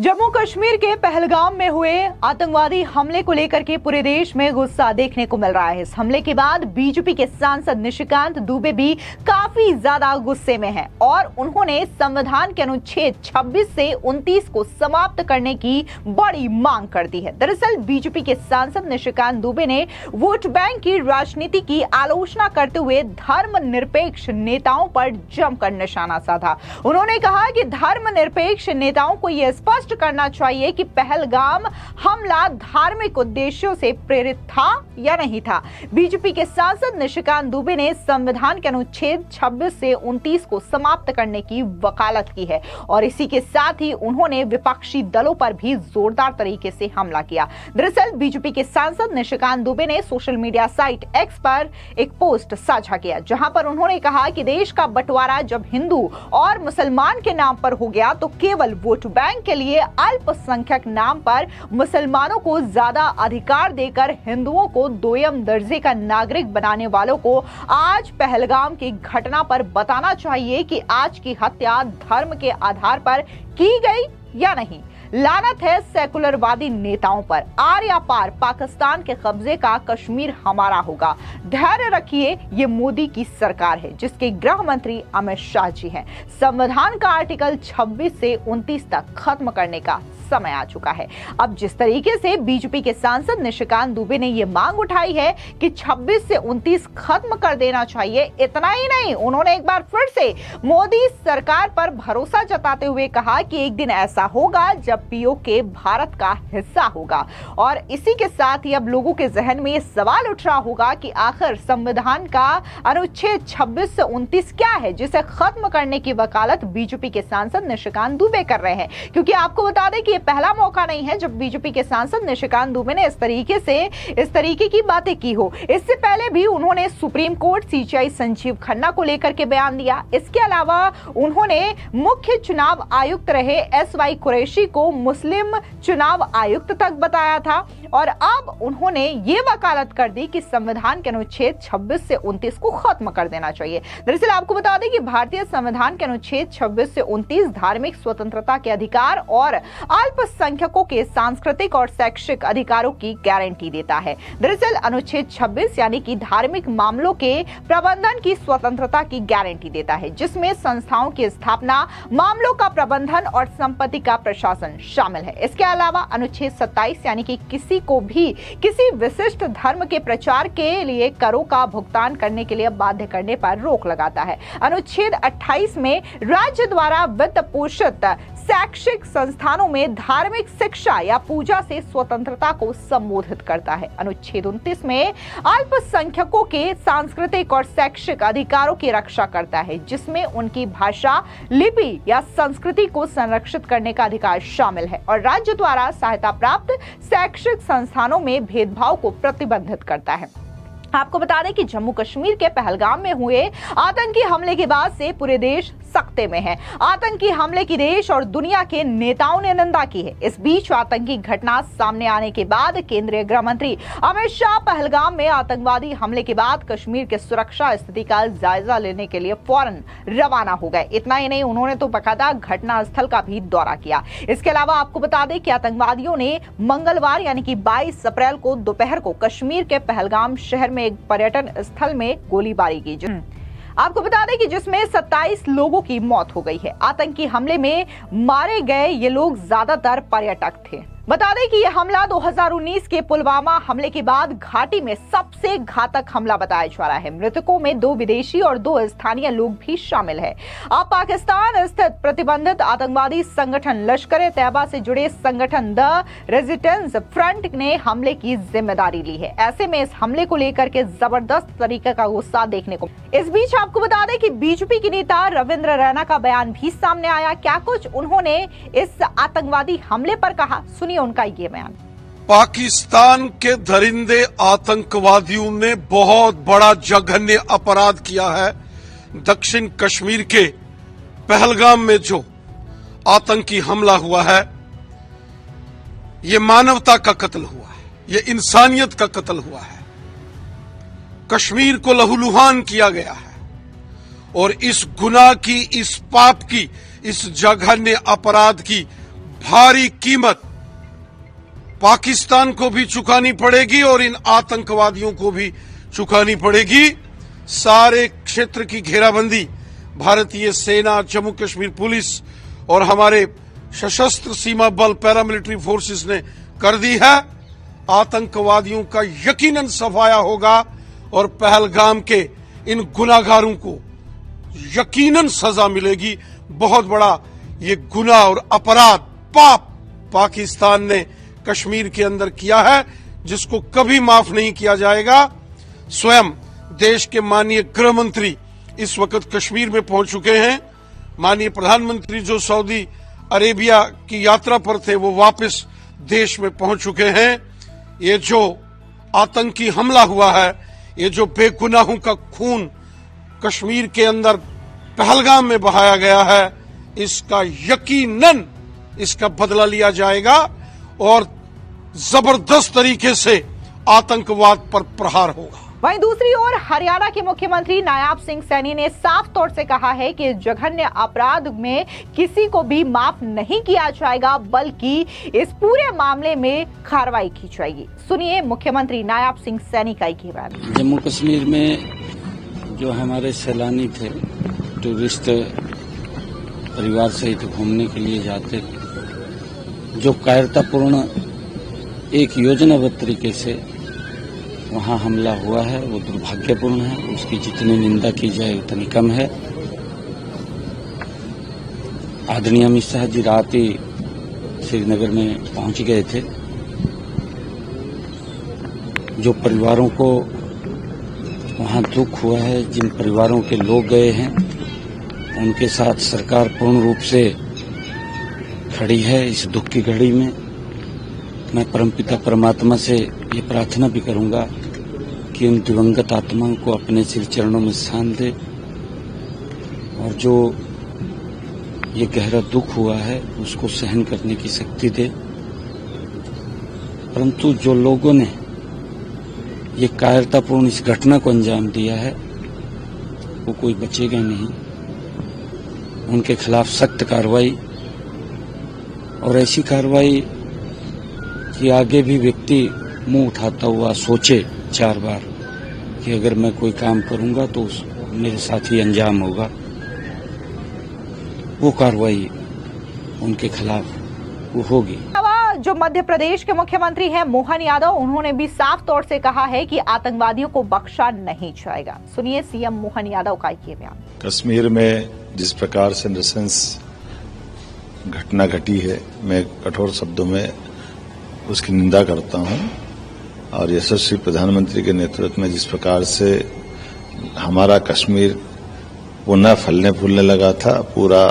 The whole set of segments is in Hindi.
जम्मू कश्मीर के पहलगाम में हुए आतंकवादी हमले को लेकर के पूरे देश में गुस्सा देखने को मिल रहा है। इस हमले के बाद बीजेपी के सांसद निशिकांत दुबे भी काफी ज्यादा गुस्से में हैं और उन्होंने संविधान के अनुच्छेद 26 से 29 को समाप्त करने की बड़ी मांग कर दी है। दरअसल बीजेपी के सांसद निशिकांत दुबे ने वोट बैंक की राजनीति की आलोचना करते हुए धर्मनिरपेक्ष नेताओं पर जमकर निशाना साधा। उन्होंने कहा कि धर्मनिरपेक्ष नेताओं को यह स्पष्ट करना चाहिए कि पहलगाम हमला धार्मिक उद्देश्यों से प्रेरित था या नहीं था। बीजेपी के सांसद निशिकांत दुबे ने संविधान के अनुच्छेद 26 से 29 को समाप्त करने की वकालत की है और इसी के साथ ही उन्होंने विपक्षी दलों पर भी जोरदार तरीके से हमला किया। दरअसल बीजेपी के सांसद निशिकांत दुबे ने सोशल मीडिया साइट एक्स पर एक पोस्ट साझा किया, जहां पर उन्होंने कहा कि देश का बंटवारा जब हिंदू और मुसलमान के नाम पर हो गया तो केवल वोट बैंक के लिए अल्पसंख्यक नाम पर मुसलमानों को ज्यादा अधिकार देकर हिंदुओं को दोयम दर्जे का नागरिक बनाने वालों को आज पहलगाम की घटना पर बताना चाहिए कि आज की हत्या धर्म के आधार पर की गई या नहीं। लानत है सेकुलरवादी नेताओं पर। आर या पार पाकिस्तान के कब्जे का कश्मीर हमारा होगा। धैर्य रखिए, ये मोदी की सरकार है जिसके गृह मंत्री अमित शाह जी हैं। संविधान का आर्टिकल 26 से 29 तक खत्म करने का समय आ चुका है। अब जिस तरीके से बीजेपी के सांसद निशिकांत दुबे ने यह मांग उठाई है कि 26 से 29 खत्म कर देना चाहिए, इतना ही नहीं, उन्होंने एक बार फिर से मोदी सरकार पर भरोसा जताते हुए कहा कि एक दिन ऐसा होगा जब पीओके भारत का हिस्सा होगा। और इसी के साथ ही अब लोगों के जहन में यह सवाल उठ रहा होगा कि आखिर संविधान का अनुच्छेद 26 से 29 क्या है जिसे खत्म करने की वकालत बीजेपी के सांसद निशिकांत दुबे कर रहे हैं। क्योंकि आपको बता दें कि पहला मौका नहीं है जब बीजेपी के सांसद निशिकांत दुबे ने इस तरीके की बातें की हो। इससे पहले भी उन्होंने supreme court CJI Sanjeev Khanna को लेकर के बयान दिया। इसके अलावा उन्होंने मुख्य चुनाव आयुक्त रहे एसवाई कुरैशी को मुस्लिम चुनाव आयुक्त तक बताया था और अब उन्होंने ये वकालत कर दी कि संविधान के अनुच्छेद 26 से 29 को खत्म कर देना चाहिए। दरअसल आपको बता दें कि भारतीय संविधान के अनुच्छेद 26 से 29 धार्मिक स्वतंत्रता के अधिकार और अल्पसंख्यकों के सांस्कृतिक और शैक्षिक अधिकारों की गारंटी देता है। दरअसल अनुच्छेद 26 यानी कि धार्मिक मामलों के प्रबंधन की स्वतंत्रता की गारंटी देता है, जिसमें संस्थाओं की स्थापना, मामलों का प्रबंधन और संपत्ति का प्रशासन शामिल है। इसके अलावा अनुच्छेद 27 यानी कि किसी को भी किसी विशिष्ट धर्म के प्रचार के लिए करों का भुगतान करने के लिए बाध्य करने पर रोक लगाता है। अनुच्छेद 28 में राज्य द्वारा वित्त पोषित शैक्षिक संस्थानों में धार्मिक शिक्षा या पूजा से स्वतंत्रता को संबोधित करता है। अनुच्छेद 29 में अल्पसंख्यकों के सांस्कृतिक और शैक्षिक अधिकारों की रक्षा करता है, जिसमें उनकी भाषा, लिपि या संस्कृति को संरक्षित करने का अधिकार शामिल है और राज्य द्वारा सहायता प्राप्त शैक्षिक संस्थानों में भेदभाव को प्रतिबंधित करता है। आपको बता दें कि जम्मू कश्मीर के पहलगाम में हुए आतंकी हमले के बाद से पूरे देश सख्ते में है। आतंकी हमले की देश और दुनिया के नेताओं ने निंदा की है। इस बीच आतंकी घटना सामने आने के बाद केंद्रीय गृह मंत्री अमित शाह पहलगाम में आतंकवादी हमले के बाद कश्मीर के सुरक्षा स्थिति का जायजा लेने के लिए फौरन रवाना हो गए। इतना ही नहीं, उन्होंने तो बाकायदा घटना स्थल का भी दौरा किया। इसके अलावा आपको बता दें कि आतंकवादियों ने मंगलवार यानी कि 22 अप्रैल को दोपहर को कश्मीर के पहलगाम शहर में एक पर्यटन स्थल में गोलीबारी की। आपको बता दें कि जिसमें 27 लोगों की मौत हो गई है। आतंकी हमले में मारे गए ये लोग ज्यादातर पर्यटक थे। बता दें कि यह हमला 2019 के पुलवामा हमले के बाद घाटी में सबसे घातक हमला बताया जा रहा है। मृतकों में 2 विदेशी और 2 स्थानीय लोग भी शामिल है। अब पाकिस्तान स्थित प्रतिबंधित आतंकवादी संगठन लश्कर-ए-तैयबा से जुड़े संगठन द रेजिस्टेंस फ्रंट ने हमले की जिम्मेदारी ली है। ऐसे में इस हमले को लेकर के जबरदस्त तरीके का गुस्सा देखने को। इस बीच आपको बता दें कि बीजेपी के नेता रविंद्र रैना का बयान भी सामने आया। क्या कुछ उन्होंने इस आतंकवादी हमले पर कहा, सुनिए उनका ये बयान। पाकिस्तान के दरिंदे आतंकवादियों ने बहुत बड़ा जघन्य अपराध किया है। दक्षिण कश्मीर के पहलगाम में जो आतंकी हमला हुआ है, ये मानवता का कत्ल हुआ है, ये इंसानियत का कत्ल हुआ है। कश्मीर को लहूलुहान किया गया है और इस गुनाह की, इस पाप की, इस जघन्य अपराध की भारी कीमत पाकिस्तान को भी चुकानी पड़ेगी और इन आतंकवादियों को भी चुकानी पड़ेगी। सारे क्षेत्र की घेराबंदी भारतीय सेना, जम्मू कश्मीर पुलिस और हमारे सशस्त्र सीमा बल पैरामिलिट्री फोर्सेस ने कर दी है। आतंकवादियों का यकीनन सफाया होगा और पहलगाम के इन गुनाहगारों को यकीनन सजा मिलेगी। बहुत बड़ा ये गुनाह और अपराध, पाप पाकिस्तान ने कश्मीर के अंदर किया है, जिसको कभी माफ नहीं किया जाएगा। स्वयं देश के माननीय गृह मंत्री इस वक्त कश्मीर में पहुंच चुके हैं। माननीय प्रधानमंत्री जो सऊदी अरेबिया की यात्रा पर थे, वो वापस देश में पहुंच चुके हैं। ये जो आतंकी हमला हुआ है, ये जो बेगुनाहों का खून कश्मीर के अंदर पहलगाम में बहाया गया है, इसका यकीनन इसका बदला लिया जाएगा और जबरदस्त तरीके से आतंकवाद पर प्रहार होगा। वहीं दूसरी ओर हरियाणा के मुख्यमंत्री नायाब सिंह सैनी ने साफ तौर से कहा है कि जघन्य अपराध में किसी को भी माफ नहीं किया जाएगा, बल्कि इस पूरे मामले में कार्रवाई की जाएगी। सुनिए मुख्यमंत्री नायाब सिंह सैनी का ये बयान। जम्मू कश्मीर में जो हमारे सैलानी थे, टूरिस्ट परिवार सहित घूमने के लिए जाते, जो कायरतापूर्ण एक योजनाबद्ध तरीके से वहां हमला हुआ है, वो दुर्भाग्यपूर्ण है। उसकी जितनी निंदा की जाए उतनी कम है। आदरणीय अमित शाह जी रात ही श्रीनगर में पहुंच गए थे। जो परिवारों को वहां दुख हुआ है, जिन परिवारों के लोग गए हैं, उनके साथ सरकार पूर्ण रूप से खड़ी है इस दुख की घड़ी में। मैं परमपिता परमात्मा से ये प्रार्थना भी करूंगा कि उन दिवंगत आत्माओं को अपने श्री चरणों में स्थान दे और जो ये गहरा दुख हुआ है उसको सहन करने की शक्ति दे। परंतु जो लोगों ने ये कायरतापूर्ण इस घटना को अंजाम दिया है, वो कोई बचेगा नहीं। उनके खिलाफ सख्त कार्रवाई और ऐसी कार्रवाई कि आगे भी व्यक्ति मुंह उठाता हुआ सोचे 4 बार कि अगर मैं कोई काम करूंगा तो मेरे साथ ही अंजाम होगा। वो कार्रवाई उनके खिलाफ वो होगी। जो मध्य प्रदेश के मुख्यमंत्री हैं मोहन यादव, उन्होंने भी साफ तौर से कहा है कि आतंकवादियों को बख्शा नहीं जाएगा। सुनिए सीएम मोहन यादव का ये बयान। कश्मीर में जिस प्रकार से नृशंस घटना घटी है, मैं कठोर शब्दों में उसकी निंदा करता हूं और यशस्वी प्रधानमंत्री के नेतृत्व में जिस प्रकार से हमारा कश्मीर पुनः फलने फूलने लगा था, पूरा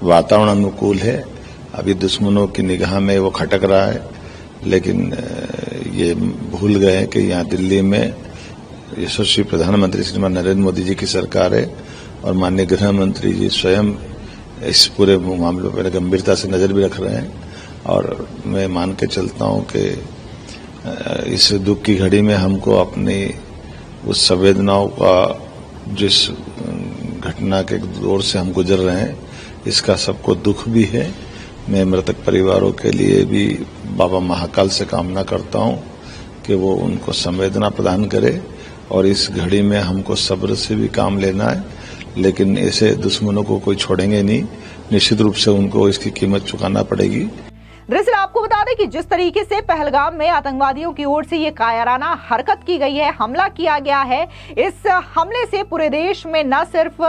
वातावरण अनुकूल है। अभी दुश्मनों की निगाह में वो खटक रहा है, लेकिन ये भूल गए हैं कि यहाँ दिल्ली में यशस्वी प्रधानमंत्री श्रीमान नरेंद्र मोदी जी की सरकार है और माननीय गृह मंत्री जी स्वयं इस पूरे मामले पर गंभीरता से नजर भी रख रहे हैं। और मैं मान के चलता हूं कि इस दुख की घड़ी में हमको अपनी उस संवेदनाओं का, जिस घटना के दौर से हम गुजर रहे हैं, इसका सबको दुख भी है। मैं मृतक परिवारों के लिए भी बाबा महाकाल से कामना करता हूं कि वो उनको संवेदना प्रदान करे और इस घड़ी में हमको सब्र से भी काम लेना है, लेकिन ऐसे दुश्मनों को कोई छोड़ेंगे नहीं। निश्चित रूप से उनको इसकी कीमत चुकाना पड़ेगी। दरअसल आपको बता दें कि जिस तरीके से पहलगाम में आतंकवादियों की ओर से ये कायराना हरकत की गई है, हमला किया गया है, इस हमले से पूरे देश में न सिर्फ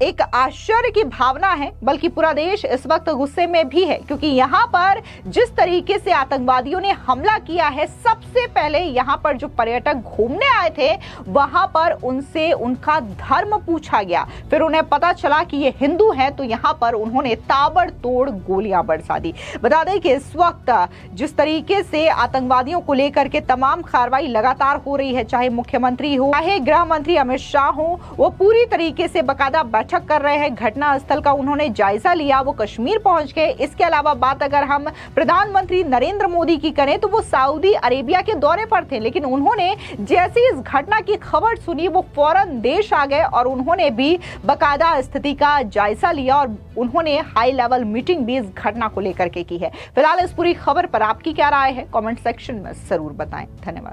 एक आश्चर्य की भावना है, बल्कि पूरा देश इस वक्त गुस्से में भी है। क्योंकि यहाँ पर जिस तरीके से आतंकवादियों ने हमला किया है, सबसे पहले यहाँ पर जो पर्यटक घूमने आए थे, वहां पर उनसे उनका धर्म पूछा गया। फिर उन्हें पता चला कि ये हिंदू है, तो यहाँ पर उन्होंने ताबड़तोड़ गोलियां बरसा दी। बता दें कि इस वक्त जिस तरीके से आतंकवादियों को लेकर के तमाम कार्रवाई लगातार हो रही है, चाहे मुख्यमंत्री हो, चाहे गृह मंत्री अमित शाह हो, वो पूरी तरीके से बाकायदा बैठक कर रहे हैं। घटना स्थल का उन्होंने जायजा लिया, वो कश्मीर पहुंच गए। इसके अलावा बात अगर हम प्रधानमंत्री नरेंद्र मोदी की करें तो वो सऊदी अरेबिया के दौरे पर थे, लेकिन उन्होंने जैसे इस घटना की खबर सुनी वो फौरन देश आ गए और उन्होंने भी बाकायदा स्थिति का जायजा लिया और उन्होंने हाई लेवल मीटिंग भी इस घटना को लेकर के की है। फिलहाल इस पूरी खबर पर आपकी क्या राय है, कमेंट सेक्शन में जरूर बताएं। धन्यवाद।